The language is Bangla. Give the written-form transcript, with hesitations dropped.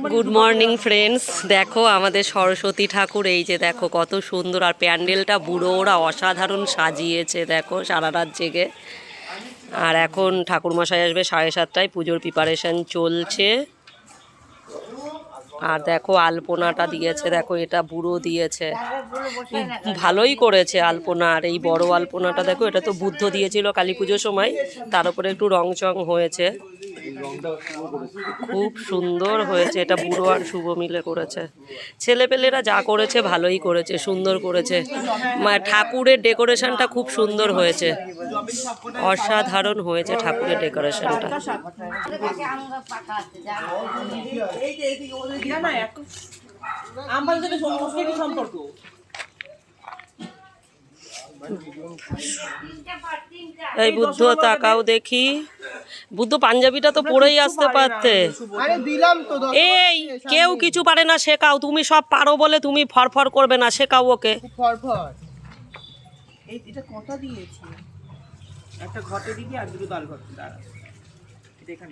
গুড মর্নিং ফ্রেন্ডস, দেখো আমাদের সরস্বতী ঠাকুর এই যে দেখো কত সুন্দর, আর প্যান্ডেলটা বুড়োরা অসাধারণ সাজিয়েছে দেখো সারা রাত জেগে। আর এখন ঠাকুরমশাই আসবে 7:30টায়, পুজোর প্রিপারেশন চলছে। আর দেখো আলপনাটা দিয়েছে, দেখো এটা বুড়ো দিয়েছে, ভালোই করেছে আলপনা। আর এই বড় আলপনাটা দেখো, এটা তো বুদ্ধ দিয়েছিল কালী পুজোর সময়, তার উপরে একটু রং চং হয়েছে, খুব সুন্দর হয়েছে। এটা বুড়ো আর শুভ মিলে করেছে, ছেলেপেলেরা যা করেছে ভালোই করেছে, সুন্দর করেছে। ঠাকুরের ডেকোরেশনটা খুব সুন্দর হয়েছে, অসাধারণ হয়েছে ঠাকুরের ডেকোরেশনটা। এই বুদ্ধ তাকাও দেখি, বুদ্ধ পাঞ্জাবিটা তো পরেই আসতে পারতে। এই কেউ কিছু পারে না, শেখাও। তুমি সব পারো বলে তুমি ফরফর করবে না, শেখাও ওকে। এটা কটা দিয়েছি, একটা ঘটে দিবি আর দুটো ডাল ঘটে। দাঁড়া, এটা এখানে